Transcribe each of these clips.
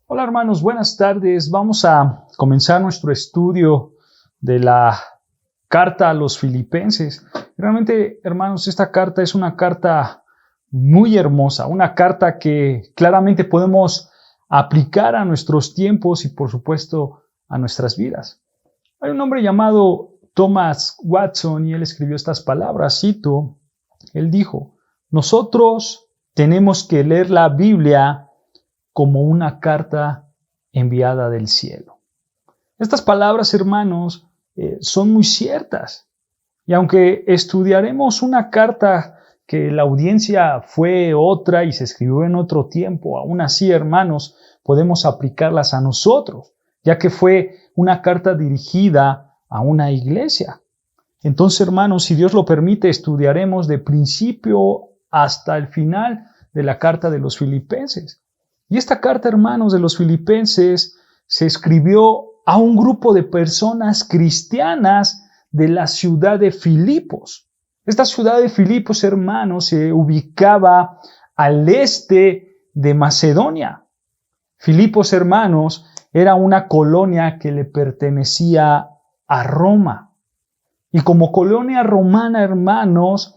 Hola hermanos, buenas tardes. Vamos a comenzar nuestro estudio de la carta a los Filipenses. Realmente, hermanos, esta carta es una carta muy hermosa, una carta que claramente podemos aplicar a nuestros tiempos y, por supuesto, a nuestras vidas. Hay un hombre llamado Thomas Watson y él escribió estas palabras, cito, él dijo, nosotros tenemos que leer la Biblia como una carta enviada del cielo. Estas palabras, hermanos, son muy ciertas. Y aunque estudiaremos una carta que la audiencia fue otra y se escribió en otro tiempo, aún así, hermanos, podemos aplicarlas a nosotros, ya que fue una carta dirigida a una iglesia. Entonces, hermanos, si Dios lo permite, estudiaremos de principio hasta el final de la carta de los Filipenses. Y esta carta, hermanos, de los Filipenses se escribió a un grupo de personas cristianas de la ciudad de Filipos. Esta ciudad de Filipos, hermanos, se ubicaba al este de Macedonia. Filipos, hermanos, era una colonia que le pertenecía a Roma. Y como colonia romana, hermanos,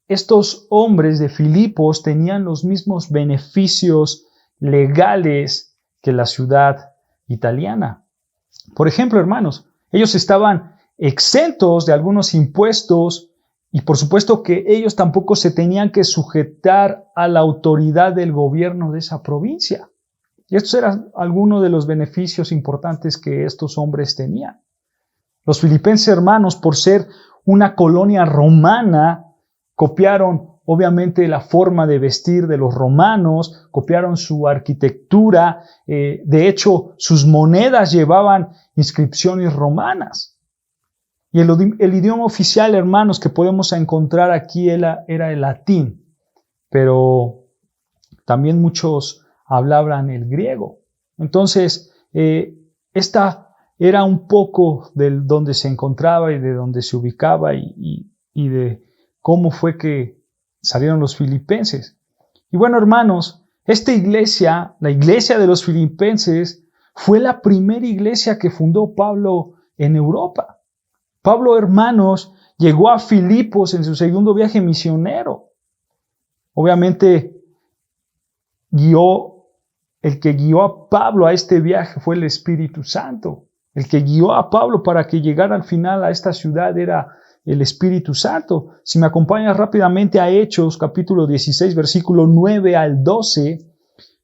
estos hombres de Filipos tenían los mismos beneficios legales que la ciudad italiana. Por ejemplo, hermanos, ellos estaban exentos de algunos impuestos y por supuesto que ellos tampoco se tenían que sujetar a la autoridad del gobierno de esa provincia. Y estos eran algunos de los beneficios importantes que estos hombres tenían. Los filipenses, hermanos, por ser una colonia romana, copiaron obviamente la forma de vestir de los romanos, copiaron su arquitectura, de hecho sus monedas llevaban inscripciones romanas. Y el idioma oficial, hermanos, que podemos encontrar aquí era el latín, pero también muchos hablaban el griego. Entonces, esta era un poco de donde se encontraba y de donde se ubicaba y de cómo fue que salieron los filipenses. Y bueno, hermanos, esta iglesia, la iglesia de los filipenses, fue la primera iglesia que fundó Pablo en Europa. Pablo, hermanos, llegó a Filipos en su segundo viaje misionero. Obviamente, el que guió a Pablo a este viaje fue el Espíritu Santo. El que guió a Pablo para que llegara al final a esta ciudad era el Espíritu Santo. Si me acompañas rápidamente a Hechos, capítulo 16, versículo 9 al 12.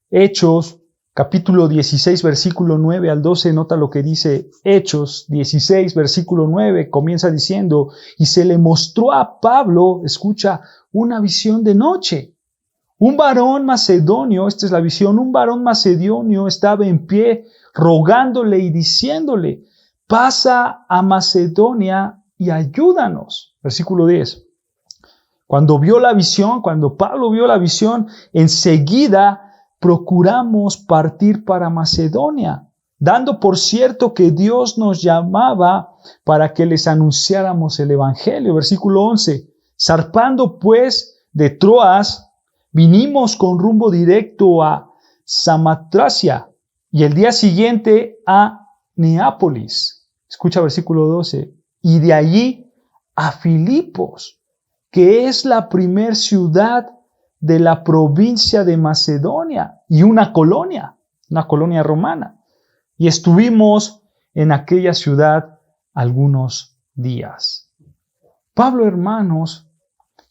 Hechos, capítulo 16, versículo 9 al 12. Nota lo que dice Hechos 16, versículo 9. Comienza diciendo, y se le mostró a Pablo, escucha, una visión de noche. Un varón macedonio, esta es la visión, un varón macedonio estaba en pie rogándole y diciéndole, pasa a Macedonia y ayúdanos. Versículo 10. Cuando Pablo vio la visión, enseguida procuramos partir para Macedonia, dando por cierto que Dios nos llamaba para que les anunciáramos el evangelio. Versículo 11. Zarpando pues de Troas, vinimos con rumbo directo a Samotracia y el día siguiente a Neápolis. Escucha versículo 12. Y de allí a Filipos, que es la primer ciudad de la provincia de Macedonia y una colonia romana. Y estuvimos en aquella ciudad algunos días. Pablo, hermanos,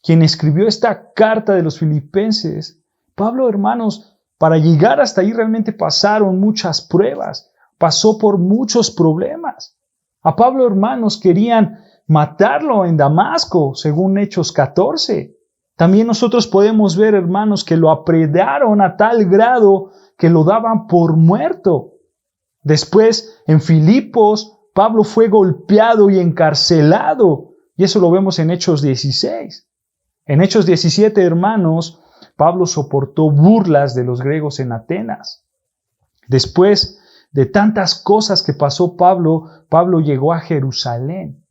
quien escribió esta carta de los filipenses, Pablo, hermanos, para llegar hasta ahí realmente pasaron muchas pruebas, pasó por muchos problemas. A Pablo, hermanos, querían matarlo en Damasco, según Hechos 14. También nosotros podemos ver, hermanos, que lo apredaron a tal grado que lo daban por muerto. Después, en Filipos, Pablo fue golpeado y encarcelado, y eso lo vemos en Hechos 16. En Hechos 17, hermanos, Pablo soportó burlas de los griegos en Atenas. Después de tantas cosas que pasó Pablo llegó a Jerusalén,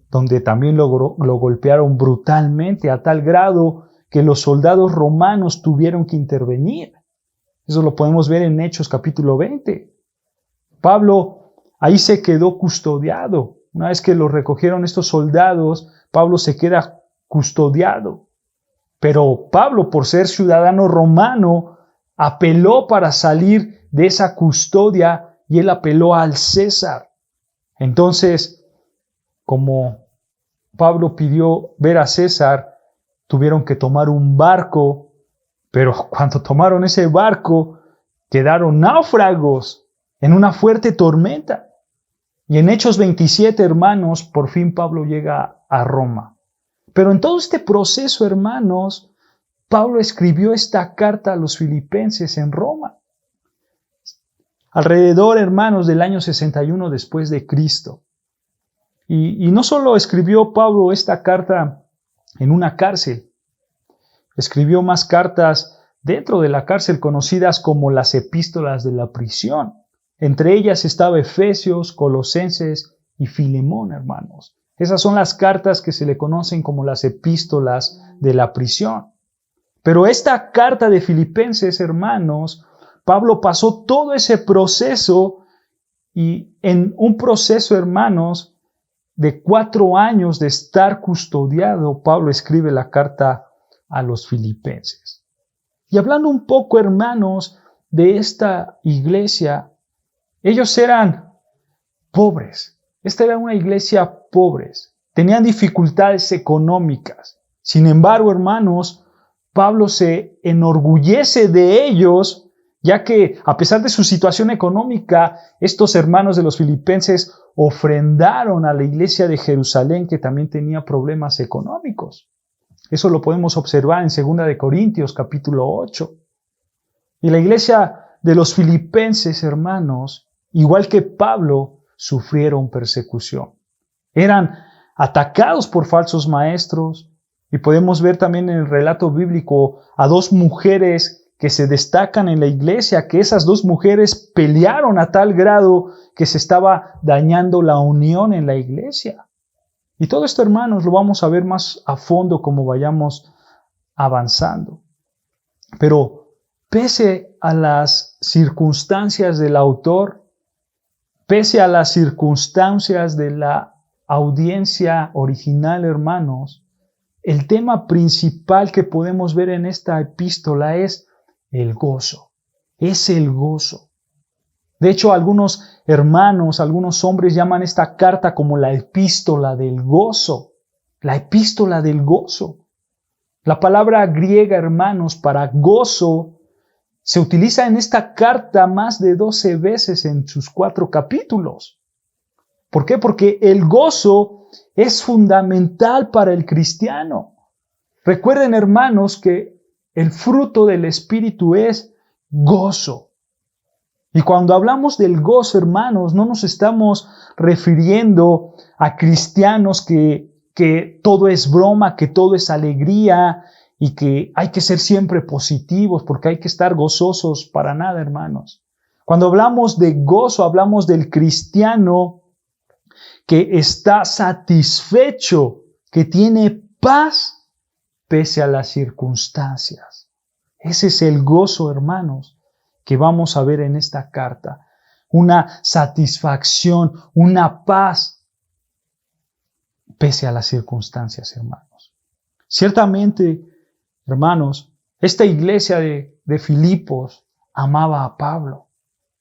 donde también lo golpearon brutalmente a tal grado que los soldados romanos tuvieron que intervenir. Eso lo podemos ver en Hechos capítulo 20. Pablo ahí se quedó custodiado. Una vez que lo recogieron estos soldados, Pablo se queda custodiado. Pero Pablo, por ser ciudadano romano, apeló para salir de esa custodia y él apeló al César. Entonces, como Pablo pidió ver a César, tuvieron que tomar un barco, pero cuando tomaron ese barco, quedaron náufragos en una fuerte tormenta. Y en Hechos 27, hermanos, por fin Pablo llega a Roma. Pero en todo este proceso, hermanos, Pablo escribió esta carta a los filipenses en Roma. Alrededor, hermanos, del año 61 después de Cristo. Y no solo escribió Pablo esta carta en una cárcel, escribió más cartas dentro de la cárcel conocidas como las epístolas de la prisión. Entre ellas estaba Efesios, Colosenses y Filemón, hermanos. Esas son las cartas que se le conocen como las epístolas de la prisión. Pero esta carta de Filipenses, hermanos, Pablo pasó todo ese proceso y en un proceso, hermanos, de 4 años de estar custodiado, Pablo escribe la carta a los filipenses. Y hablando un poco, hermanos, de esta iglesia, ellos eran pobres. Esta era una iglesia pobres. Tenían dificultades económicas. Sin embargo, hermanos, Pablo se enorgullece de ellos, ya que a pesar de su situación económica, estos hermanos de los filipenses ofrendaron a la iglesia de Jerusalén, que también tenía problemas económicos. Eso lo podemos observar en 2 de Corintios capítulo 8. Y la iglesia de los filipenses, hermanos, igual que Pablo, sufrieron persecución. Eran atacados por falsos maestros, y podemos ver también en el relato bíblico a 2 mujeres que se destacan en la iglesia, que esas 2 mujeres pelearon a tal grado que se estaba dañando la unión en la iglesia. Y todo esto, hermanos, lo vamos a ver más a fondo como vayamos avanzando. Pero pese a las circunstancias del autor, pese a las circunstancias de la audiencia original, hermanos, el tema principal que podemos ver en esta epístola es el gozo. Es el gozo. De hecho, algunos hermanos, algunos hombres llaman esta carta como la epístola del gozo. La epístola del gozo. La palabra griega, hermanos, para gozo se utiliza en esta carta más de 12 veces en sus 4 capítulos. ¿Por qué? Porque el gozo es fundamental para el cristiano. Recuerden, hermanos, que el fruto del Espíritu es gozo. Y cuando hablamos del gozo, hermanos, no nos estamos refiriendo a cristianos que todo es broma, que todo es alegría y que hay que ser siempre positivos porque hay que estar gozosos para nada, hermanos. Cuando hablamos de gozo, hablamos del cristiano que está satisfecho, que tiene paz pese a las circunstancias. Ese es el gozo, hermanos, que vamos a ver en esta carta. Una satisfacción, una paz pese a las circunstancias, hermanos. Ciertamente, hermanos, esta iglesia de Filipos amaba a Pablo.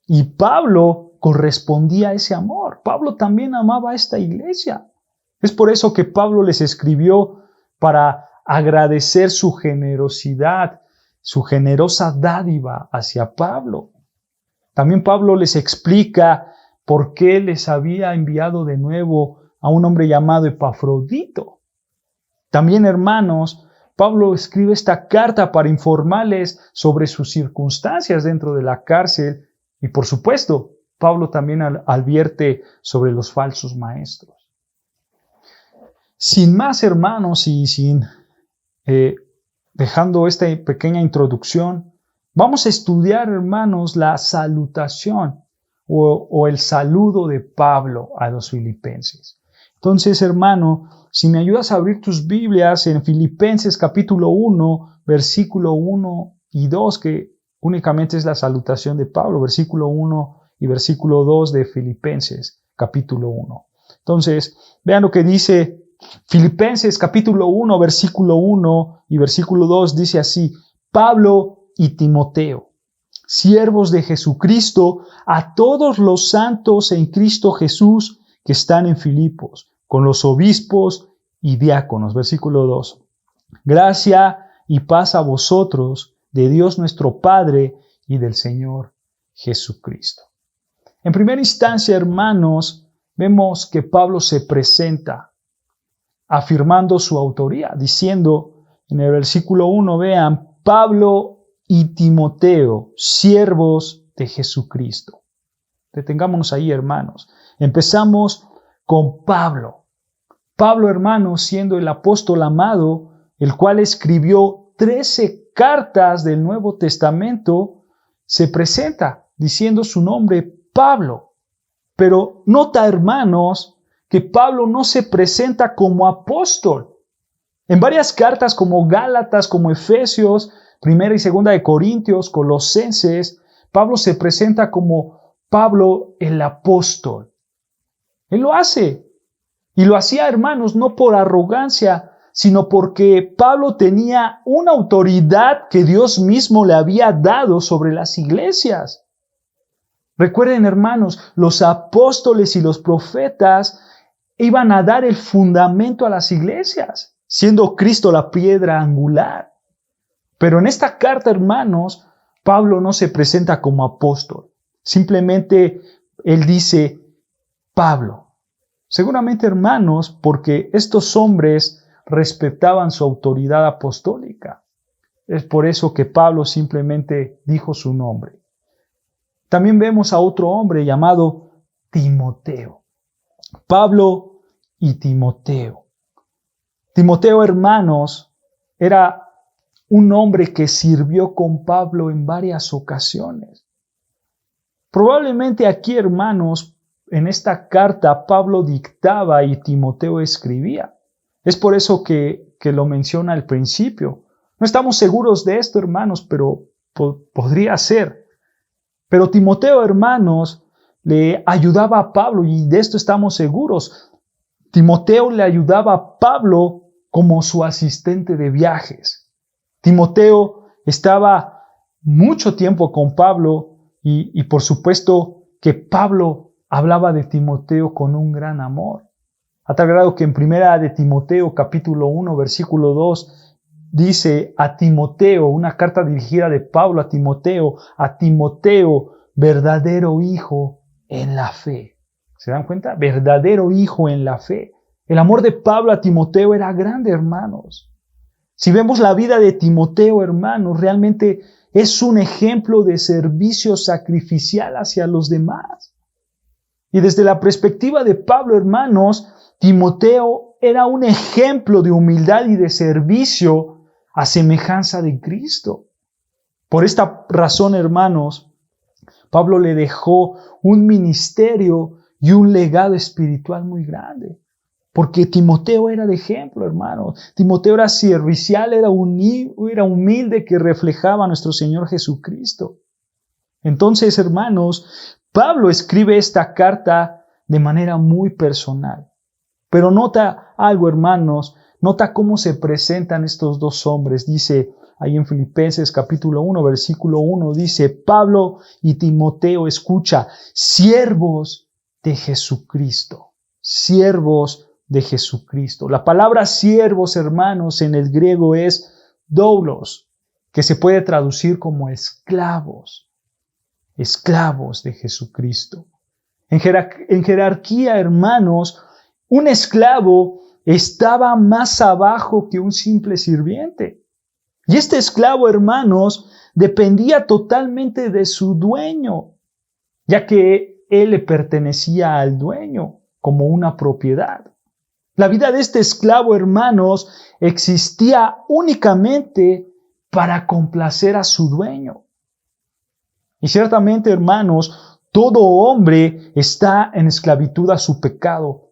Y Pablo correspondía a ese amor. Pablo también amaba a esta iglesia. Es por eso que Pablo les escribió para agradecer su generosidad, su generosa dádiva hacia Pablo. También Pablo les explica por qué les había enviado de nuevo a un hombre llamado Epafrodito. También, hermanos, Pablo escribe esta carta para informarles sobre sus circunstancias dentro de la cárcel y, por supuesto, Pablo también advierte sobre los falsos maestros. Sin más, hermanos, y dejando esta pequeña introducción, vamos a estudiar, hermanos, la salutación o el saludo de Pablo a los filipenses. Entonces, hermano, si me ayudas a abrir tus Biblias en Filipenses capítulo 1, versículo 1 y 2, que únicamente es la salutación de Pablo, versículo 1 y versículo 2 de Filipenses, capítulo 1. Entonces, vean lo que dice Filipenses, capítulo 1, versículo 1 y versículo 2, dice así: Pablo y Timoteo, siervos de Jesucristo, a todos los santos en Cristo Jesús que están en Filipos, con los obispos y diáconos. Versículo 2. Gracia y paz a vosotros, de Dios nuestro Padre y del Señor Jesucristo. En primera instancia, hermanos, vemos que Pablo se presenta afirmando su autoría, diciendo en el versículo 1, vean, Pablo y Timoteo, siervos de Jesucristo. Detengámonos ahí, hermanos. Empezamos con Pablo. Pablo, hermanos, siendo el apóstol amado, el cual escribió 13 cartas del Nuevo Testamento, se presenta diciendo su nombre, Pablo. Pero nota, hermanos, que Pablo no se presenta como apóstol. En varias cartas como Gálatas, como Efesios, Primera y Segunda de Corintios, Colosenses, Pablo se presenta como Pablo el apóstol. Él lo hace. Y lo hacía, hermanos, no por arrogancia, sino porque Pablo tenía una autoridad que Dios mismo le había dado sobre las iglesias. Recuerden, hermanos, los apóstoles y los profetas iban a dar el fundamento a las iglesias, siendo Cristo la piedra angular. Pero en esta carta, hermanos, Pablo no se presenta como apóstol. Simplemente él dice Pablo. Seguramente, hermanos, porque estos hombres respetaban su autoridad apostólica. Es por eso que Pablo simplemente dijo su nombre. También vemos a otro hombre llamado Timoteo. Pablo y Timoteo. Timoteo, hermanos, era un hombre que sirvió con Pablo en varias ocasiones. Probablemente aquí, hermanos, en esta carta Pablo dictaba y Timoteo escribía. Es por eso que lo menciona al principio. No estamos seguros de esto, hermanos, pero podría ser. Pero Timoteo, hermanos, le ayudaba a Pablo y de esto estamos seguros. Timoteo le ayudaba a Pablo como su asistente de viajes. Timoteo estaba mucho tiempo con Pablo y por supuesto que Pablo hablaba de Timoteo con un gran amor. A tal grado que en primera de Timoteo, capítulo 1, versículo 2, dice a Timoteo, una carta dirigida de Pablo a Timoteo, verdadero hijo en la fe. ¿Se dan cuenta? Verdadero hijo en la fe. El amor de Pablo a Timoteo era grande, hermanos. Si vemos la vida de Timoteo, hermanos, realmente es un ejemplo de servicio sacrificial hacia los demás. Y desde la perspectiva de Pablo, hermanos, Timoteo era un ejemplo de humildad y de servicio a semejanza de Cristo. Por esta razón, hermanos, Pablo le dejó un ministerio y un legado espiritual muy grande. Porque Timoteo era de ejemplo, hermano. Timoteo era servicial, era humilde, que reflejaba a nuestro Señor Jesucristo. Entonces, hermanos, Pablo escribe esta carta de manera muy personal. Pero nota algo, hermanos, nota cómo se presentan estos dos hombres. Dice ahí en Filipenses capítulo 1, versículo 1, dice, Pablo y Timoteo, escucha, siervos de Jesucristo. Siervos de Jesucristo. La palabra siervos, hermanos, en el griego es doulos, que se puede traducir como esclavos. Esclavos de Jesucristo. En jerarquía, hermanos, un esclavo estaba más abajo que un simple sirviente. Y este esclavo, hermanos, dependía totalmente de su dueño, ya que él le pertenecía al dueño como una propiedad. La vida de este esclavo, hermanos, existía únicamente para complacer a su dueño. Y ciertamente, hermanos, todo hombre está en esclavitud a su pecado.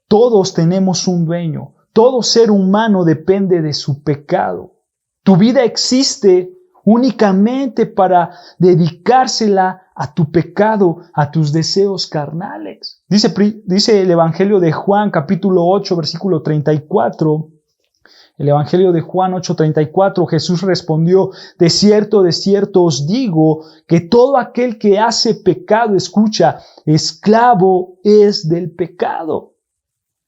Todos tenemos un dueño. Todo ser humano depende de su pecado. Tu vida existe únicamente para dedicársela a tu pecado, a tus deseos carnales. Dice el Evangelio de Juan, capítulo 8, versículo 34. El Evangelio de Juan 8:34, Jesús respondió: de cierto os digo, que todo aquel que hace pecado, escucha, esclavo es del pecado.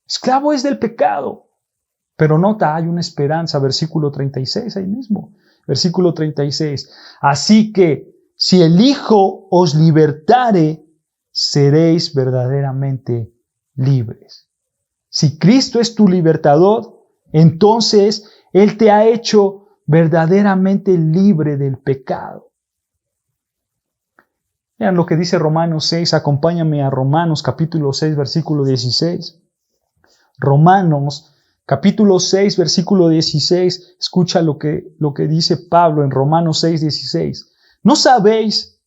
Esclavo es del pecado. Pero nota, hay una esperanza, versículo 36, ahí mismo. Versículo 36. Así que, si el Hijo os libertare, seréis verdaderamente libres. Si Cristo es tu libertador, entonces Él te ha hecho verdaderamente libre del pecado. Vean lo que dice Romanos 6. Acompáñame a Romanos capítulo 6, versículo 16. Romanos capítulo 6, versículo 16. Escucha lo que dice Pablo en Romanos 6, 16. ¿No sabéis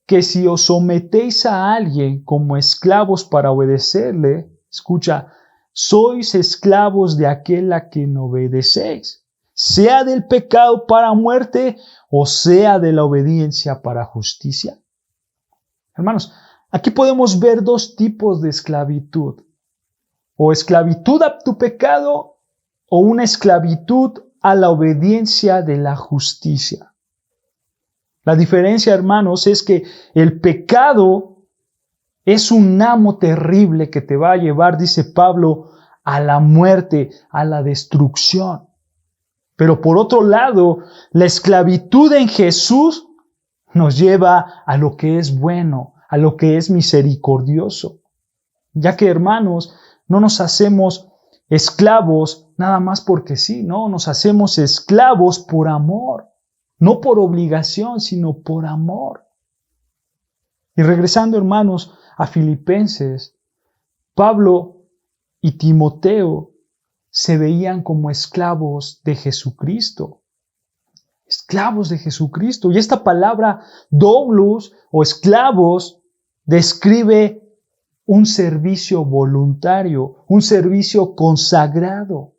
que si os sometéis a alguien como esclavos para obedecerle, escucha, sois esclavos de aquel a quien obedecéis, sea del pecado para muerte o sea de la obediencia para justicia? Hermanos, aquí podemos ver dos tipos de esclavitud. O esclavitud a tu pecado o una esclavitud a la obediencia de la justicia. La diferencia, hermanos, es que el pecado es un amo terrible que te va a llevar, dice Pablo, a la muerte, a la destrucción. Pero por otro lado, la esclavitud en Jesús nos lleva a lo que es bueno, a lo que es misericordioso. Ya que, hermanos, no nos hacemos esclavos nada más porque sí, no, nos hacemos esclavos por amor, no por obligación, sino por amor. Y regresando, hermanos, a Filipenses, Pablo y Timoteo se veían como esclavos de Jesucristo. Esclavos de Jesucristo. Y esta palabra doulos o esclavos describe un servicio voluntario, un servicio consagrado.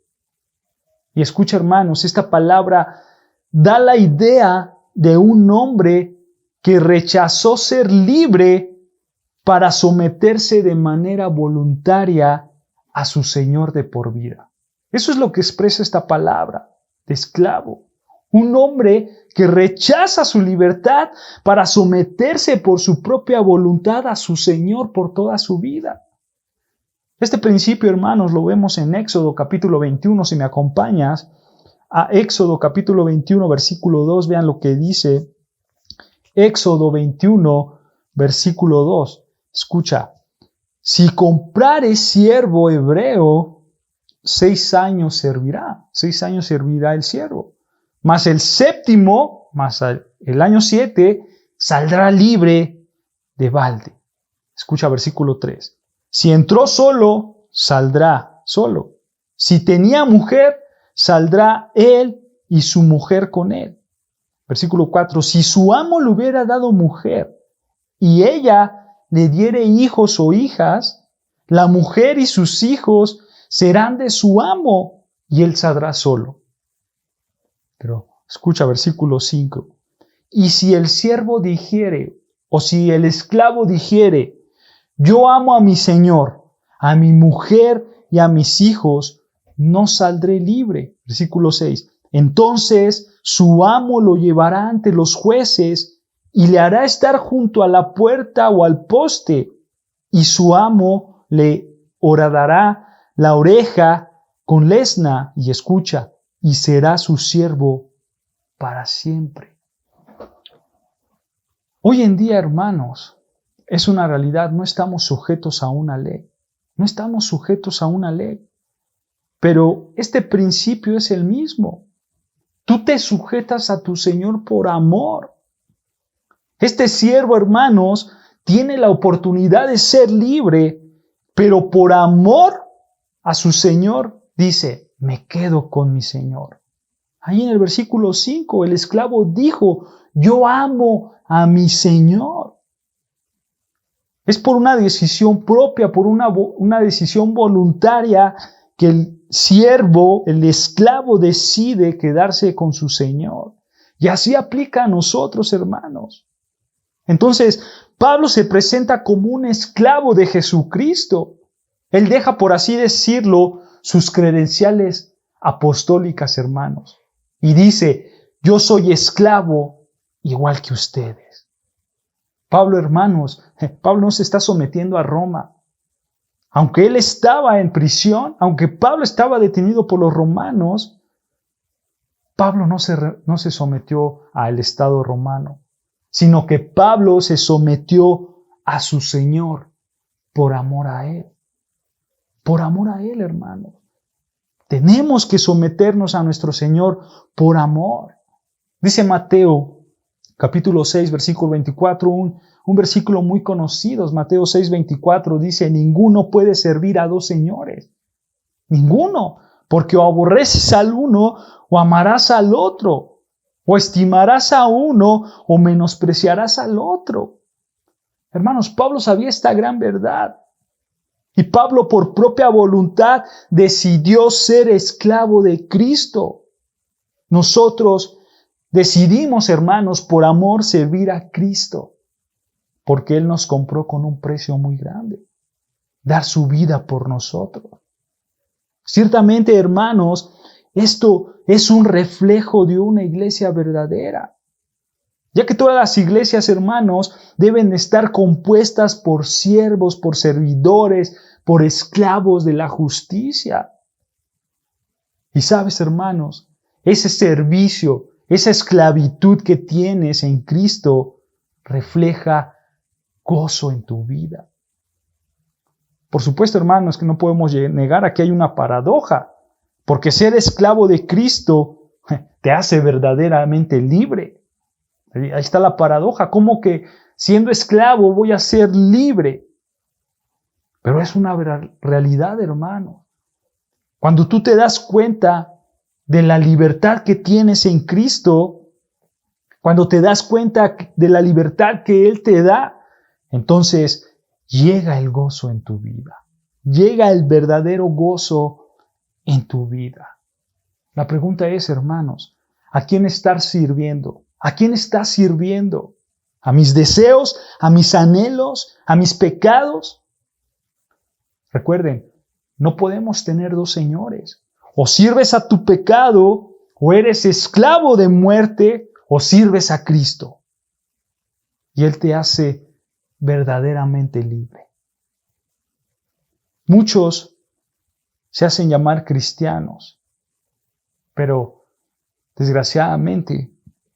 Y escucha, hermanos, esta palabra da la idea de un hombre que rechazó ser libre para someterse de manera voluntaria a su Señor de por vida. Eso es lo que expresa esta palabra de esclavo. Un hombre que rechaza su libertad para someterse por su propia voluntad a su Señor por toda su vida. Este principio, hermanos, lo vemos en Éxodo capítulo 21. Si me acompañas a Éxodo capítulo 21, versículo 2, vean lo que dice Éxodo 21, versículo 2. Escucha, si comprares siervo hebreo, 6 años servirá. 6 años servirá el siervo. Mas el séptimo, más el año 7, saldrá libre de balde. Escucha versículo 3. Si entró solo, saldrá solo. Si tenía mujer, saldrá él y su mujer con él. Versículo 4. Si su amo le hubiera dado mujer y ella le diere hijos o hijas, la mujer y sus hijos serán de su amo y él saldrá solo. Pero escucha versículo 5. Y si el siervo dijere, o si el esclavo dijere, yo amo a mi señor, a mi mujer y a mis hijos, no saldré libre. Versículo 6. Entonces su amo lo llevará ante los jueces y le hará estar junto a la puerta o al poste, y su amo le horadará la oreja con lesna, y escucha, y será su siervo para siempre. Hoy en día, hermanos, es una realidad, no estamos sujetos a una ley. No estamos sujetos a una ley. Pero este principio es el mismo. Tú te sujetas a tu Señor por amor. Este siervo, hermanos, tiene la oportunidad de ser libre, pero por amor a su Señor dice, me quedo con mi Señor. Ahí en el versículo 5, el esclavo dijo, yo amo a mi Señor. Es por una decisión propia, por una decisión voluntaria que el siervo, el esclavo decide quedarse con su Señor. Y así aplica a nosotros, hermanos. Entonces, Pablo se presenta como un esclavo de Jesucristo. Él deja, por así decirlo, sus credenciales apostólicas, hermanos. Y dice, yo soy esclavo igual que ustedes. Pablo, hermanos, Pablo no se está sometiendo a Roma. Aunque él estaba en prisión, aunque Pablo estaba detenido por los romanos, Pablo no se sometió al Estado romano, sino que Pablo se sometió a su Señor por amor a Él. Por amor a Él, hermanos. Tenemos que someternos a nuestro Señor por amor. Dice Mateo, capítulo 6, versículo 24, un versículo muy conocido. Mateo 6, 24 dice, ninguno puede servir a dos señores. Ninguno. Porque o aborreces al uno o amarás al otro. O estimarás a uno o menospreciarás al otro. Hermanos, Pablo sabía esta gran verdad. Y Pablo por propia voluntad decidió ser esclavo de Cristo. Nosotros decidimos, hermanos, por amor servir a Cristo. Porque Él nos compró con un precio muy grande. Dar su vida por nosotros. Ciertamente, hermanos, esto es un reflejo de una iglesia verdadera. Ya que todas las iglesias, hermanos, deben estar compuestas por siervos, por servidores, por esclavos de la justicia. Y sabes, hermanos, ese servicio, esa esclavitud que tienes en Cristo refleja gozo en tu vida. Por supuesto, hermanos, que no podemos negar aquí hay una paradoja, porque ser esclavo de Cristo te hace verdaderamente libre. Ahí está la paradoja, ¿cómo que siendo esclavo voy a ser libre? Pero es una realidad, hermano. Cuando tú te das cuenta de la libertad que tienes en Cristo, cuando te das cuenta de la libertad que Él te da, entonces llega el gozo en tu vida. Llega el verdadero gozo en tu vida. La pregunta es, hermanos, ¿a quién estás sirviendo? ¿A quién estás sirviendo? ¿A mis deseos? ¿A mis anhelos? ¿A mis pecados? Recuerden, no podemos tener dos señores. O sirves a tu pecado, o eres esclavo de muerte, o sirves a Cristo. Y Él te hace verdaderamente libre. Muchos se hacen llamar cristianos, pero desgraciadamente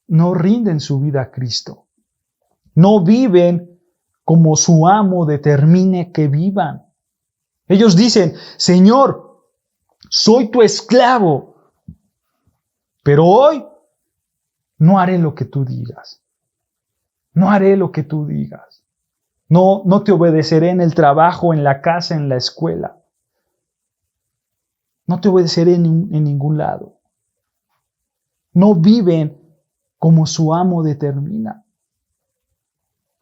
no rinden su vida a Cristo. No viven como su amo determine que vivan. Ellos dicen, Señor, soy tu esclavo, pero hoy no haré lo que tú digas. No haré lo que tú digas. No te obedeceré en el trabajo, en la casa, en la escuela. No te obedeceré en ningún lado. No viven como su amo determina.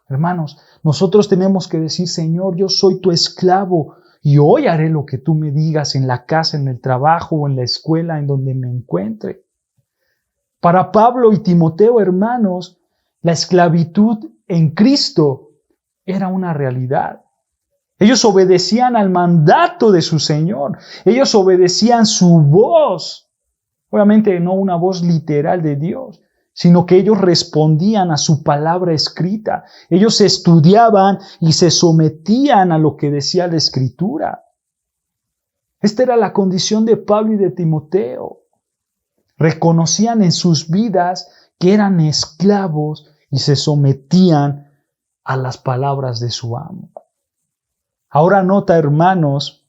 Hermanos, nosotros tenemos que decir, Señor, yo soy tu esclavo y hoy haré lo que tú me digas en la casa, en el trabajo o en la escuela, en donde me encuentre. Para Pablo y Timoteo, hermanos, la esclavitud en Cristo era una realidad. Ellos obedecían al mandato de su Señor. Ellos obedecían su voz. Obviamente no una voz literal de Dios, sino que ellos respondían a su palabra escrita. Ellos estudiaban y se sometían a lo que decía la Escritura. Esta era la condición de Pablo y de Timoteo. Reconocían en sus vidas que eran esclavos y se sometían a las palabras de su amo. Ahora nota, hermanos,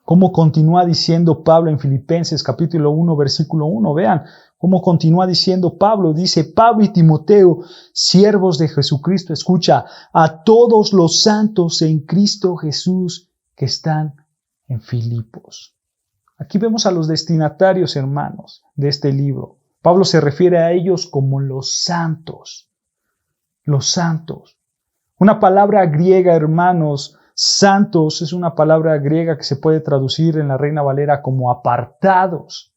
cómo continúa diciendo Pablo en Filipenses capítulo 1, versículo 1. Vean cómo continúa diciendo Pablo. Dice, Pablo y Timoteo, siervos de Jesucristo, escucha, a todos los santos en Cristo Jesús que están en Filipos. Aquí vemos a los destinatarios, hermanos, de este libro. Pablo se refiere a ellos como los santos. Los santos. Una palabra griega, hermanos, santos, es una palabra griega que se puede traducir en la Reina Valera como apartados.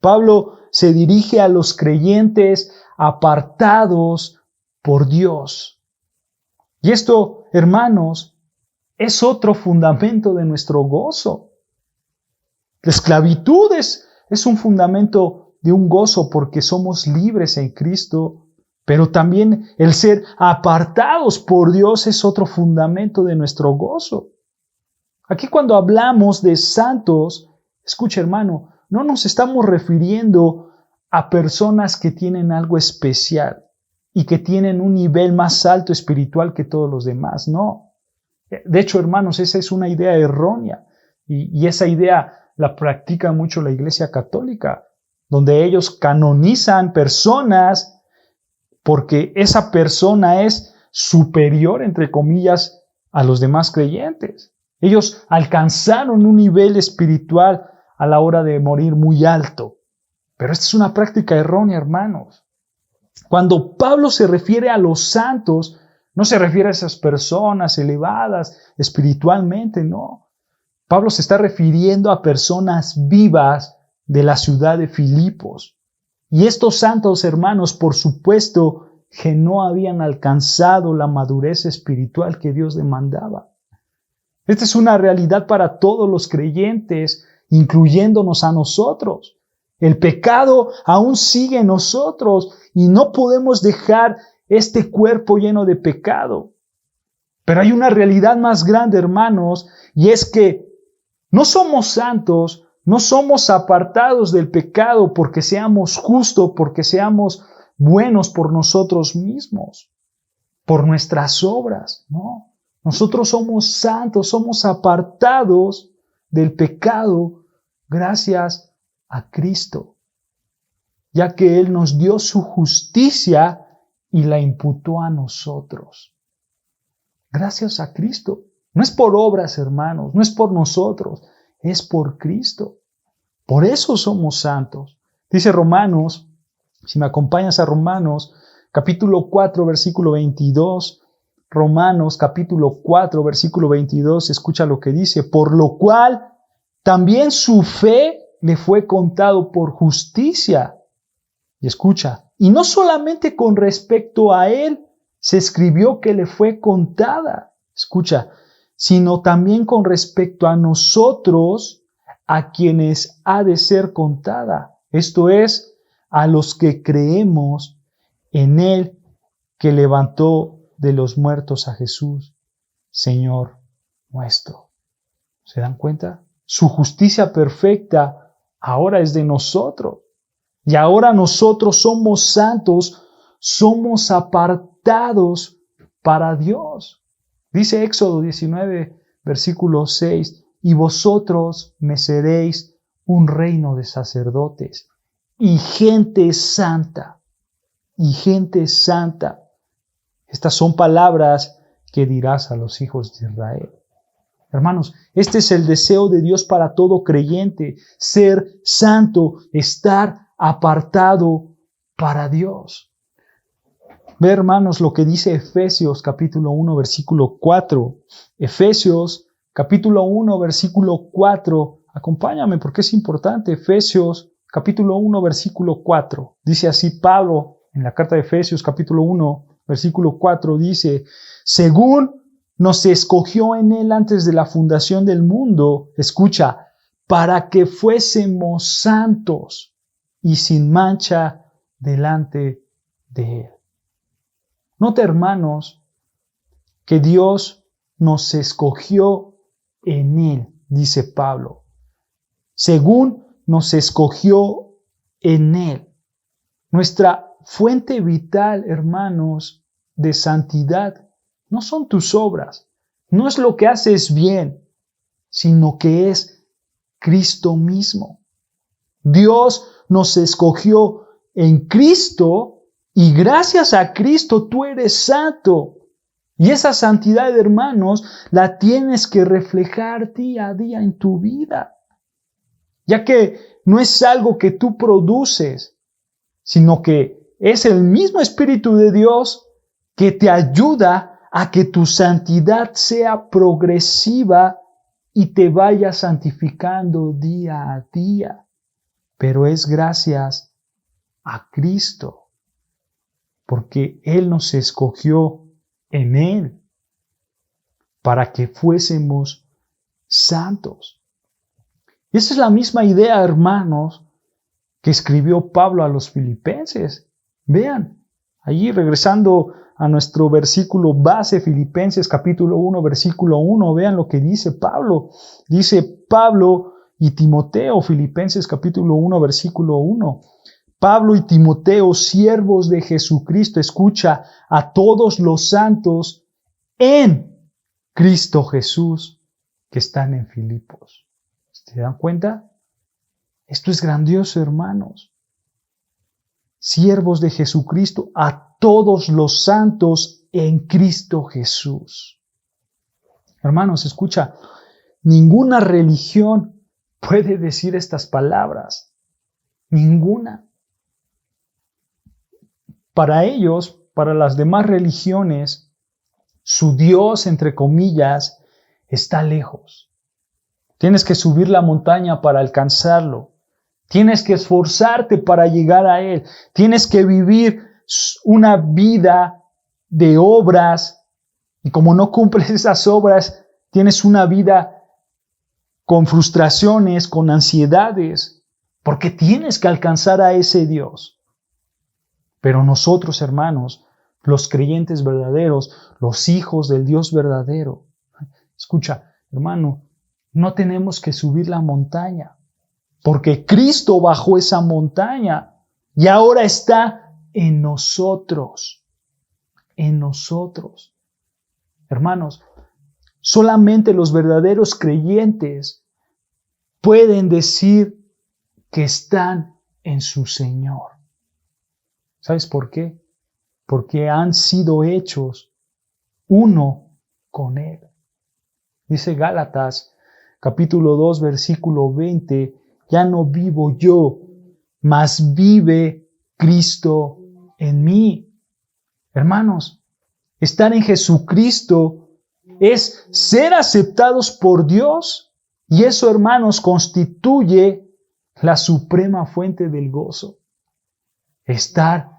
Pablo se dirige a los creyentes apartados por Dios. Y esto, hermanos, es otro fundamento de nuestro gozo. La esclavitud es un fundamento de un gozo porque somos libres en Cristo, pero también el ser apartados por Dios es otro fundamento de nuestro gozo. Aquí cuando hablamos de santos, escucha hermano, no nos estamos refiriendo a personas que tienen algo especial y que tienen un nivel más alto espiritual que todos los demás, no. De hecho, hermanos, esa es una idea errónea y esa idea la practica mucho la Iglesia Católica, donde ellos canonizan personas porque esa persona es superior, entre comillas, a los demás creyentes. Ellos alcanzaron un nivel espiritual a la hora de morir muy alto. Pero esta es una práctica errónea, hermanos. Cuando Pablo se refiere a los santos, no se refiere a esas personas elevadas espiritualmente, no. Pablo se está refiriendo a personas vivas de la ciudad de Filipos. Y estos santos hermanos, por supuesto, que no habían alcanzado la madurez espiritual que Dios demandaba. Esta es una realidad para todos los creyentes, incluyéndonos a nosotros. El pecado aún sigue en nosotros y no podemos dejar este cuerpo lleno de pecado. Pero hay una realidad más grande, hermanos, y es que no somos santos, no somos apartados del pecado porque seamos justos, porque seamos buenos por nosotros mismos, por nuestras obras, no. Nosotros somos santos, somos apartados del pecado gracias a Cristo, ya que Él nos dio su justicia y la imputó a nosotros. Gracias a Cristo. No es por obras, hermanos, no es por nosotros, es por Cristo. Por eso somos santos. Dice Romanos, si me acompañas a Romanos, capítulo 4, versículo 22, Romanos capítulo 4, versículo 22, escucha lo que dice, por lo cual también su fe le fue contado por justicia. Y escucha, y no solamente con respecto a él se escribió que le fue contada, escucha, sino también con respecto a nosotros, a quienes ha de ser contada. Esto es, a los que creemos en él que levantó de los muertos a Jesús, Señor nuestro. ¿Se dan cuenta? Su justicia perfecta ahora es de nosotros. Y ahora nosotros somos santos, somos apartados para Dios. Dice Éxodo 19, versículo 6, y vosotros me seréis un reino de sacerdotes y gente santa, y gente santa. Estas son palabras que dirás a los hijos de Israel. Hermanos, este es el deseo de Dios para todo creyente, ser santo, estar apartado para Dios. Ve, hermanos, lo que dice Efesios capítulo 1, versículo 4. Efesios capítulo 1, versículo 4. Acompáñame porque es importante. Efesios capítulo 1, versículo 4. Dice así Pablo en la carta de Efesios capítulo 1, versículo 4 dice, según nos escogió en él antes de la fundación del mundo, escucha, para que fuésemos santos y sin mancha delante de él. Nota, hermanos, que Dios nos escogió en él, dice Pablo, según nos escogió en él. Nuestra fuente vital, hermanos, de santidad no son tus obras, no es lo que haces bien, sino que es Cristo mismo. Dios nos escogió en Cristo y gracias a Cristo tú eres santo. Y esa santidad, hermanos, la tienes que reflejar día a día en tu vida, ya que no es algo que tú produces, sino que es el mismo Espíritu de Dios que te ayuda a que tu santidad sea progresiva y te vaya santificando día a día. pero es gracias a Cristo, porque Él nos escogió en Él para que fuésemos santos. Y esa es la misma idea, hermanos, que escribió Pablo a los filipenses. Vean, allí regresando a nuestro versículo base, Filipenses capítulo 1, versículo 1, vean lo que dice Pablo. Dice Pablo y Timoteo, Filipenses capítulo 1, versículo 1. Pablo y Timoteo, siervos de Jesucristo, escucha, a todos los santos en Cristo Jesús que están en Filipos. ¿Se dan cuenta? Esto es grandioso, hermanos. Siervos de Jesucristo, a todos los santos en Cristo Jesús. Hermanos, escucha, ninguna religión puede decir estas palabras. Ninguna. Para ellos, para las demás religiones, su Dios, entre comillas, está lejos. Tienes que subir la montaña para alcanzarlo. Tienes que esforzarte para llegar a Él. Tienes que vivir una vida de obras. Y como no cumples esas obras, tienes una vida con frustraciones, con ansiedades, porque tienes que alcanzar a ese Dios. Pero nosotros, hermanos, los creyentes verdaderos, los hijos del Dios verdadero, escucha, hermano, no tenemos que subir la montaña, porque Cristo bajó esa montaña y ahora está en nosotros. En nosotros. Hermanos, solamente los verdaderos creyentes pueden decir que están en su Señor. ¿Sabes por qué? Porque han sido hechos uno con Él. Dice Gálatas, capítulo 2, versículo 20, ya no vivo yo, mas vive Cristo en mí. Hermanos, estar en Jesucristo es ser aceptados por Dios, y eso, hermanos, constituye la suprema fuente del gozo. Estar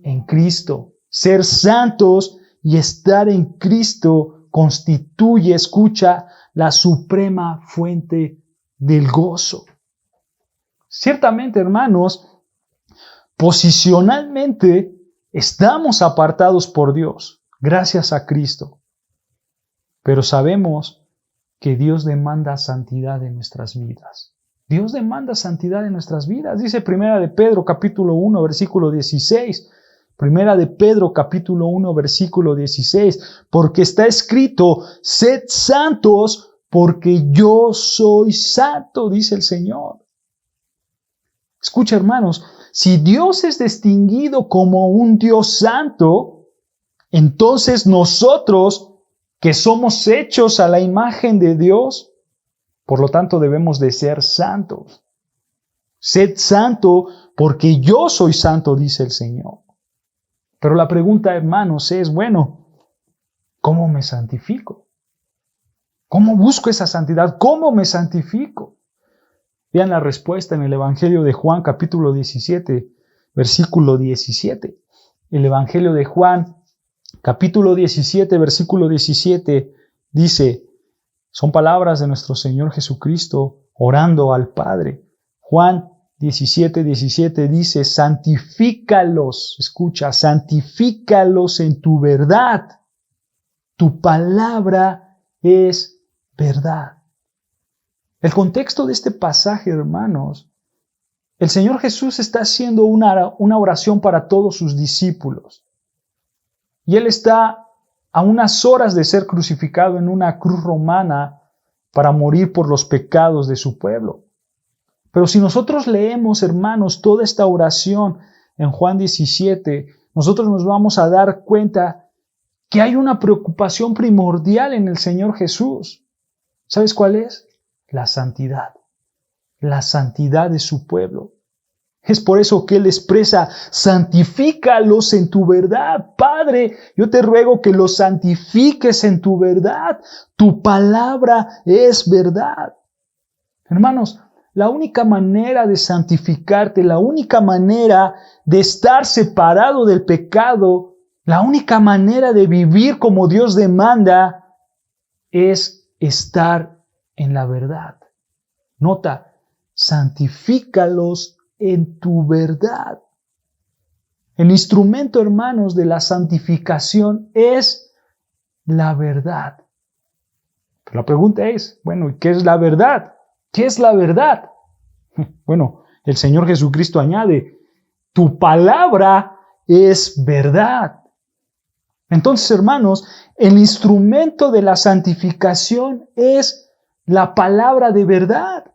en Cristo, ser santos y estar en Cristo constituye, escucha, la suprema fuente del gozo. Ciertamente, hermanos, posicionalmente estamos apartados por Dios, gracias a Cristo. Pero sabemos que Dios demanda santidad en nuestras vidas. Dios demanda santidad en nuestras vidas. Dice Primera de Pedro, capítulo 1, versículo 16. Primera de Pedro, capítulo 1, versículo 16. Porque está escrito, sed santos, porque yo soy santo, dice el Señor. Escucha, hermanos, si Dios es distinguido como un Dios santo, entonces nosotros, que somos hechos a la imagen de Dios, por lo tanto debemos de ser santos. Sed santo porque yo soy santo, dice el Señor. Pero la pregunta, hermanos, es, bueno, ¿cómo me santifico? ¿Cómo busco esa santidad? ¿Cómo me santifico? Vean la respuesta en el Evangelio de Juan, capítulo 17, versículo 17. El Evangelio de Juan, capítulo 17, versículo 17, dice, son palabras de nuestro Señor Jesucristo orando al Padre. Juan 17, 17 dice, santifícalos, escucha, santifícalos en tu verdad. Tu palabra es verdad. El contexto de este pasaje, hermanos, el Señor Jesús está haciendo una oración para todos sus discípulos. Y Él está a unas horas de ser crucificado en una cruz romana para morir por los pecados de su pueblo. Pero si nosotros leemos, hermanos, toda esta oración en Juan 17, nosotros nos vamos a dar cuenta que hay una preocupación primordial en el Señor Jesús. ¿Sabes cuál es? La santidad de su pueblo. Es por eso que Él expresa, santifícalos en tu verdad. Padre, yo te ruego que los santifiques en tu verdad. Tu palabra es verdad. Hermanos, la única manera de santificarte, la única manera de estar separado del pecado, la única manera de vivir como Dios demanda es estar en la verdad. Nota, santifícalos en tu verdad. El instrumento, hermanos, de la santificación es la verdad. Pero la pregunta es, bueno, ¿qué es la verdad? ¿Qué es la verdad? Bueno, el Señor Jesucristo añade, tu palabra es verdad. Entonces, hermanos, el instrumento de la santificación es la palabra de verdad.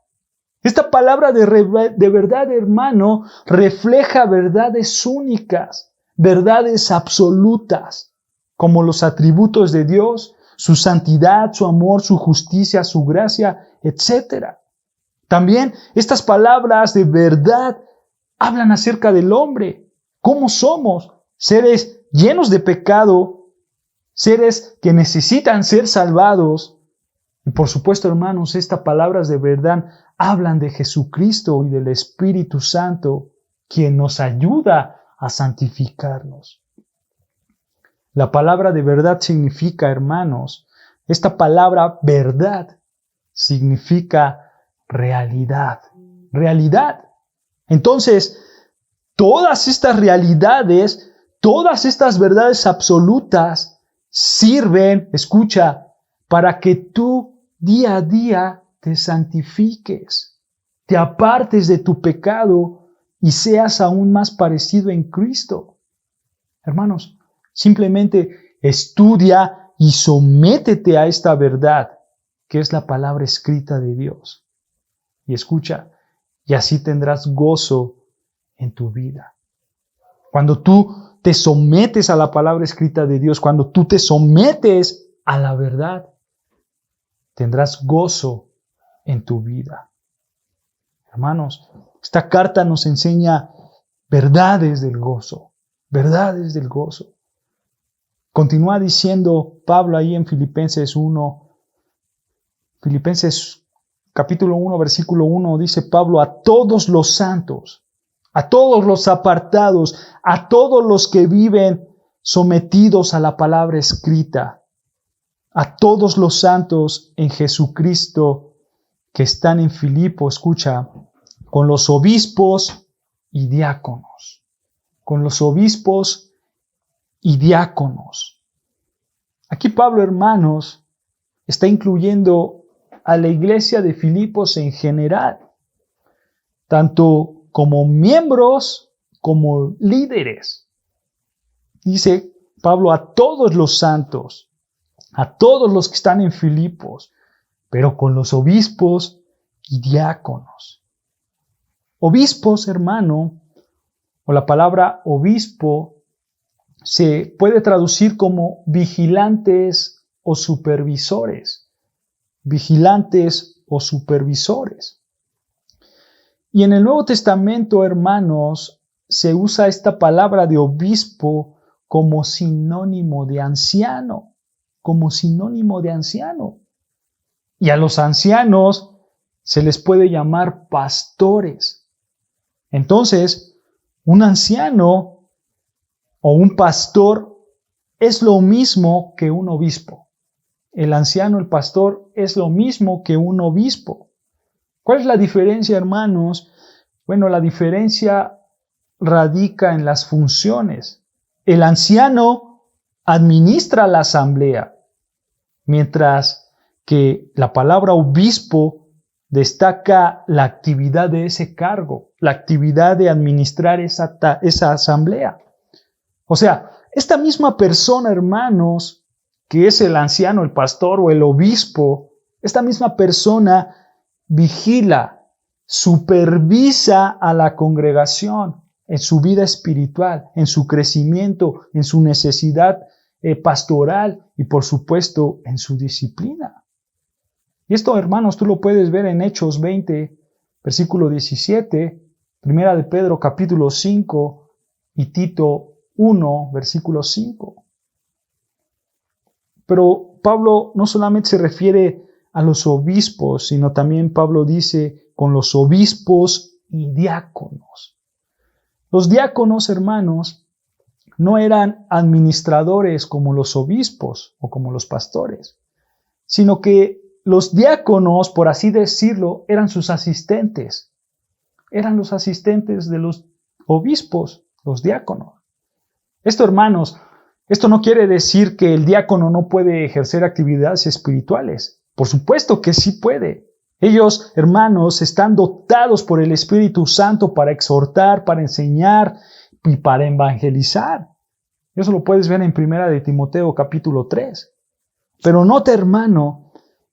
Esta palabra de verdad, hermano, refleja verdades únicas, verdades absolutas, como los atributos de Dios, su santidad, su amor, su justicia, su gracia, etc. También estas palabras de verdad hablan acerca del hombre, cómo somos, seres llenos de pecado, seres que necesitan ser salvados. Y por supuesto, hermanos, estas palabras de verdad hablan de Jesucristo y del Espíritu Santo, quien nos ayuda a santificarnos. La palabra de verdad significa, hermanos, esta palabra verdad significa realidad. Realidad. Entonces, todas estas realidades, todas estas verdades absolutas sirven, escucha, para que tú día a día te santifiques, te apartes de tu pecado y seas aún más parecido en Cristo. Hermanos, simplemente estudia y sométete a esta verdad, que es la palabra escrita de Dios. Y escucha, y así tendrás gozo en tu vida. Cuando tú te sometes a la palabra escrita de Dios, cuando tú te sometes a la verdad, tendrás gozo en tu vida. Hermanos, esta carta nos enseña verdades del gozo, verdades del gozo. Continúa diciendo Pablo ahí en Filipenses 1, Filipenses capítulo 1, versículo 1, dice Pablo, a todos los santos, a todos los apartados, a todos los que viven sometidos a la palabra escrita, a todos los santos en Jesucristo que están en Filipo, escucha, con los obispos y diáconos, con los obispos y diáconos. Aquí Pablo, hermanos, está incluyendo a la iglesia de Filipos en general, tanto como miembros como líderes. Dice Pablo a todos los santos, a todos los que están en Filipos, pero con los obispos y diáconos. Obispos, hermano, o la palabra obispo, se puede traducir como vigilantes o supervisores. Vigilantes o supervisores. Y en el Nuevo Testamento, hermanos, se usa esta palabra de obispo como sinónimo de anciano, como sinónimo de anciano. Y a los ancianos se les puede llamar pastores. Entonces, un anciano o un pastor es lo mismo que un obispo. El anciano, el pastor, es lo mismo que un obispo. ¿Cuál es la diferencia, hermanos? Bueno, la diferencia radica en las funciones. El anciano administra la asamblea, mientras que la palabra obispo destaca la actividad de ese cargo, la actividad de administrar esa asamblea. O sea, esta misma persona, hermanos, que es el anciano, el pastor o el obispo, esta misma persona vigila, supervisa a la congregación en su vida espiritual, en su crecimiento, en su necesidad pastoral y, por supuesto, en su disciplina. Y esto, hermanos, tú lo puedes ver en Hechos 20, versículo 17, Primera de Pedro, capítulo 5 y Tito 1, versículo 5. Pero Pablo no solamente se refiere a los obispos, sino también Pablo dice, con los obispos y diáconos. Los diáconos, hermanos, no eran administradores como los obispos o como los pastores, sino que los diáconos, por así decirlo, eran sus asistentes. Eran los asistentes de los obispos, los diáconos. Esto, hermanos, esto no quiere decir que el diácono no puede ejercer actividades espirituales. Por supuesto que sí puede. Ellos, hermanos, están dotados por el Espíritu Santo para exhortar, para enseñar y para evangelizar. Eso lo puedes ver en 1 de Timoteo capítulo 3. Pero nota, hermano,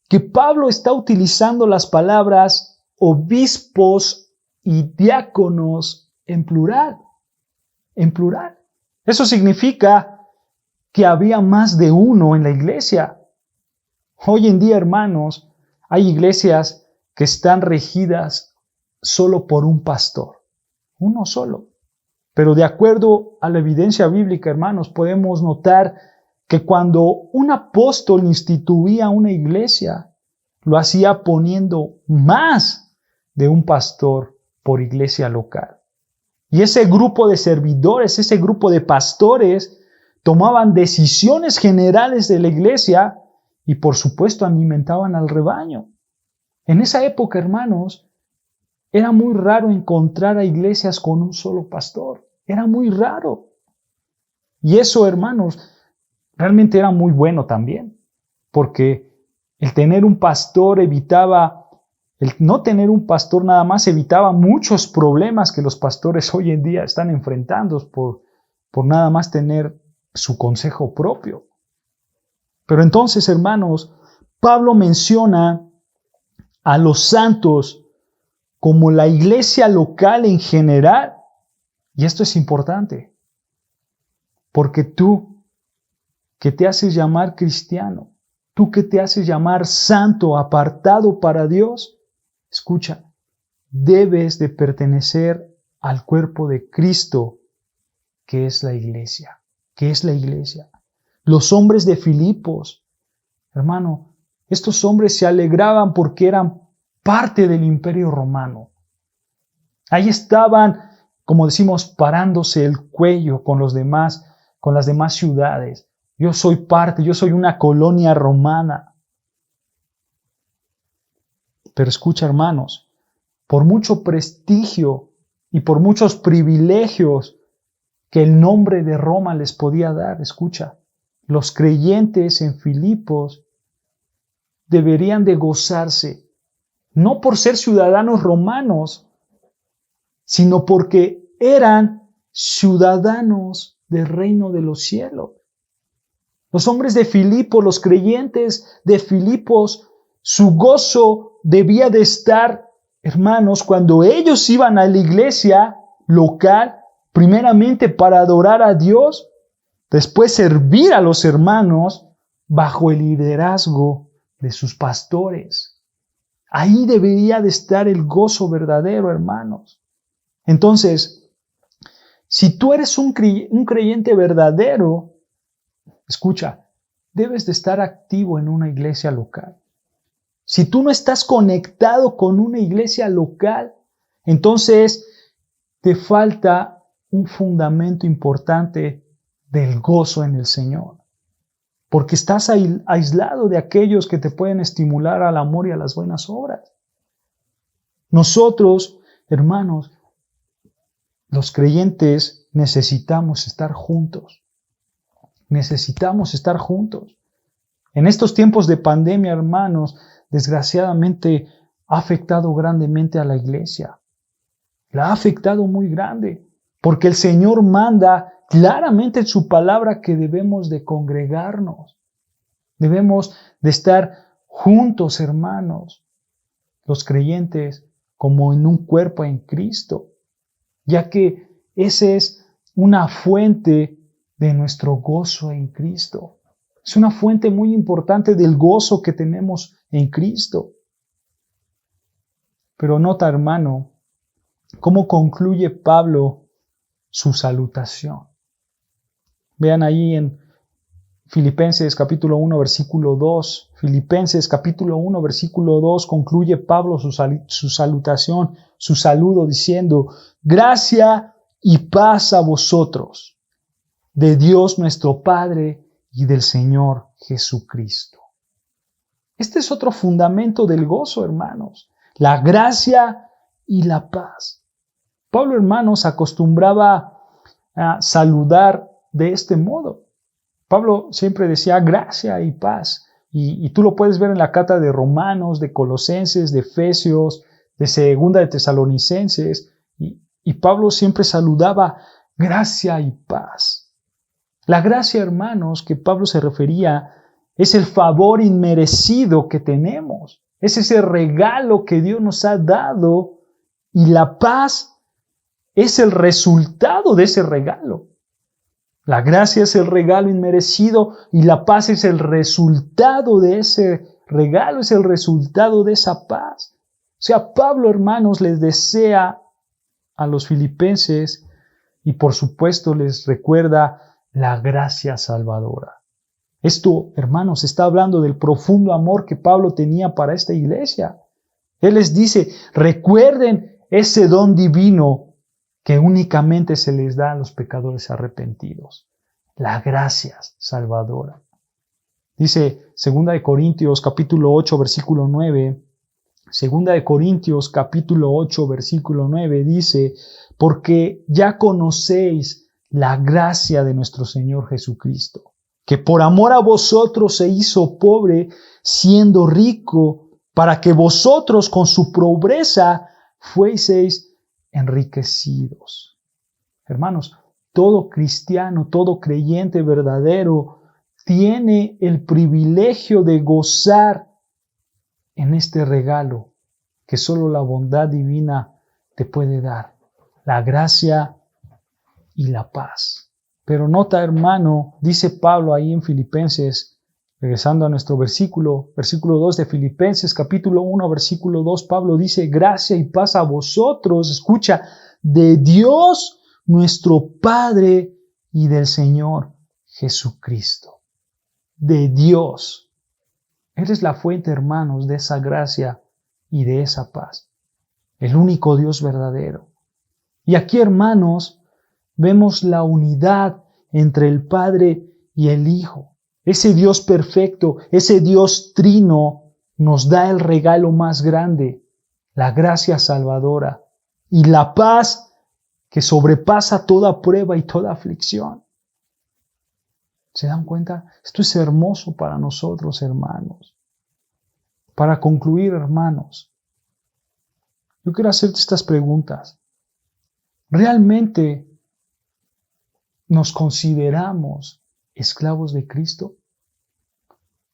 que Pablo está utilizando las palabras obispos y diáconos en plural. En plural. Eso significa que había más de uno en la iglesia. Hoy en día, hermanos, hay iglesias que están regidas solo por un pastor, uno solo. Pero de acuerdo a la evidencia bíblica, hermanos, podemos notar que cuando un apóstol instituía una iglesia, lo hacía poniendo más de un pastor por iglesia local. Y ese grupo de servidores, ese grupo de pastores, tomaban decisiones generales de la iglesia y por supuesto alimentaban al rebaño. En esa época, hermanos, era muy raro encontrar a iglesias con un solo pastor. Era muy raro. Y eso, hermanos, realmente era muy bueno también, porque el tener un pastor el no tener un pastor nada más evitaba muchos problemas que los pastores hoy en día están enfrentando por nada más tener su consejo propio. Pero entonces, hermanos, Pablo menciona a los santos como la iglesia local en general. Y esto es importante, porque tú que te haces llamar cristiano, tú que te haces llamar santo, apartado para Dios, escucha, debes de pertenecer al cuerpo de Cristo, que es la iglesia, Los hombres de Filipos, hermano, estos hombres se alegraban porque eran parte del imperio romano. Ahí estaban, como decimos, parándose el cuello con las demás ciudades. Yo soy una colonia romana. Pero escucha, hermanos, por mucho prestigio y por muchos privilegios que el nombre de Roma les podía dar, escucha, los creyentes en Filipos deberían de gozarse, no por ser ciudadanos romanos, sino porque eran ciudadanos del reino de los cielos. Los hombres de Filipos, los creyentes de Filipos, su gozo debía de estar, hermanos, cuando ellos iban a la iglesia local, primeramente para adorar a Dios, después servir a los hermanos bajo el liderazgo de sus pastores. Ahí debería de estar el gozo verdadero, hermanos. Entonces, si tú eres un creyente verdadero, escucha, debes de estar activo en una iglesia local. Si tú no estás conectado con una iglesia local, entonces te falta un fundamento importante del gozo en el Señor. Porque estás aislado de aquellos que te pueden estimular al amor y a las buenas obras. Nosotros, hermanos, los creyentes necesitamos estar juntos. Necesitamos estar juntos. En estos tiempos de pandemia, hermanos, desgraciadamente ha afectado grandemente a la iglesia. La ha afectado muy grande, porque el Señor manda claramente en su palabra que debemos de congregarnos. Debemos de estar juntos, hermanos, los creyentes, como en un cuerpo en Cristo, ya que esa es una fuente de nuestro gozo en Cristo. Es una fuente muy importante del gozo que tenemos en Cristo. Pero nota, hermano, cómo concluye Pablo su salutación. Vean ahí en Filipenses capítulo 1, versículo 2. Filipenses capítulo 1, versículo 2 concluye Pablo su salutación, su saludo diciendo: gracia y paz a vosotros, de Dios nuestro Padre y del Señor Jesucristo. Este es otro fundamento del gozo, hermanos, la gracia y la paz. Pablo, hermanos, acostumbraba a saludar de este modo. Pablo siempre decía gracia y paz. Y tú lo puedes ver en la carta de Romanos, de Colosenses, de Efesios, de Segunda de Tesalonicenses. Y Pablo siempre saludaba gracia y paz. La gracia, hermanos, que Pablo se refería, es el favor inmerecido que tenemos. Es ese regalo que Dios nos ha dado. Y la paz es el resultado de ese regalo. La gracia es el regalo inmerecido y la paz es el resultado de ese regalo, es el resultado de esa paz. O sea, Pablo, hermanos, les desea a los filipenses y por supuesto les recuerda la gracia salvadora. Esto, hermanos, está hablando del profundo amor que Pablo tenía para esta iglesia. Él les dice, recuerden ese don divino que únicamente se les da a los pecadores arrepentidos. La gracia salvadora. Dice 2 Corintios capítulo 8, versículo 9. 2 Corintios capítulo 8, versículo 9 dice, porque ya conocéis la gracia de nuestro Señor Jesucristo, que por amor a vosotros se hizo pobre, siendo rico, para que vosotros con su pobreza fueseis enriquecidos. Hermanos, todo cristiano, todo creyente verdadero tiene el privilegio de gozar en este regalo que solo la bondad divina te puede dar, la gracia y la paz. Pero nota, hermano, dice Pablo ahí en Filipenses, regresando a nuestro versículo 2 de Filipenses, capítulo 1, versículo 2, Pablo dice, gracia y paz a vosotros, escucha, de Dios nuestro Padre y del Señor Jesucristo. De Dios. Él es la fuente, hermanos, de esa gracia y de esa paz. El único Dios verdadero. Y aquí, hermanos, vemos la unidad entre el Padre y el Hijo. Ese Dios perfecto, ese Dios trino, nos da el regalo más grande, la gracia salvadora y la paz que sobrepasa toda prueba y toda aflicción. ¿Se dan cuenta? Esto es hermoso para nosotros, hermanos. Para concluir, hermanos, yo quiero hacerte estas preguntas. ¿Realmente nos consideramos esclavos de Cristo?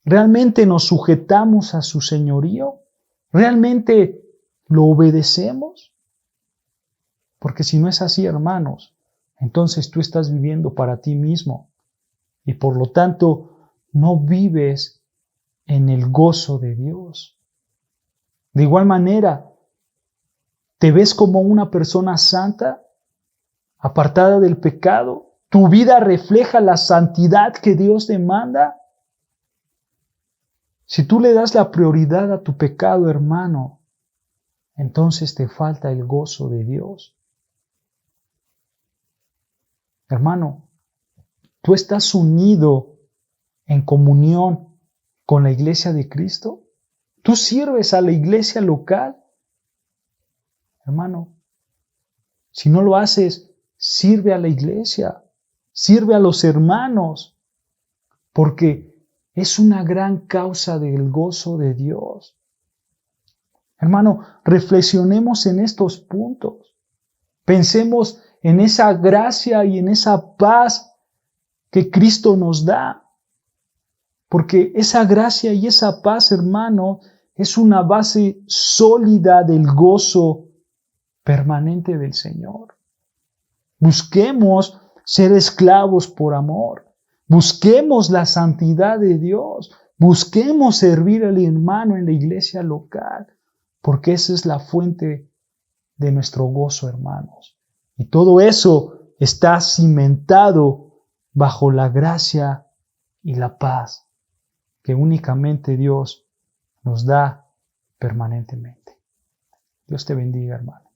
¿Realmente nos sujetamos a su señorío? ¿Realmente lo obedecemos? Porque si no es así, hermanos, entonces tú estás viviendo para ti mismo y por lo tanto no vives en el gozo de Dios. De igual manera, ¿te ves como una persona santa, apartada del pecado? ¿Tu vida refleja la santidad que Dios demanda? Si tú le das la prioridad a tu pecado, hermano, entonces te falta el gozo de Dios. Hermano, ¿tú estás unido en comunión con la iglesia de Cristo? ¿Tú sirves a la iglesia local? Hermano, si no lo haces, sirve a la iglesia, sirve a los hermanos, porque es una gran causa del gozo de Dios. Hermano, reflexionemos en estos puntos. Pensemos en esa gracia y en esa paz que Cristo nos da. Porque esa gracia y esa paz, hermano, es una base sólida del gozo permanente del Señor. Busquemos ser esclavos por amor. Busquemos la santidad de Dios. Busquemos servir al hermano en la iglesia local, porque esa es la fuente de nuestro gozo, hermanos. Y todo eso está cimentado bajo la gracia y la paz que únicamente Dios nos da permanentemente. Dios te bendiga, hermano.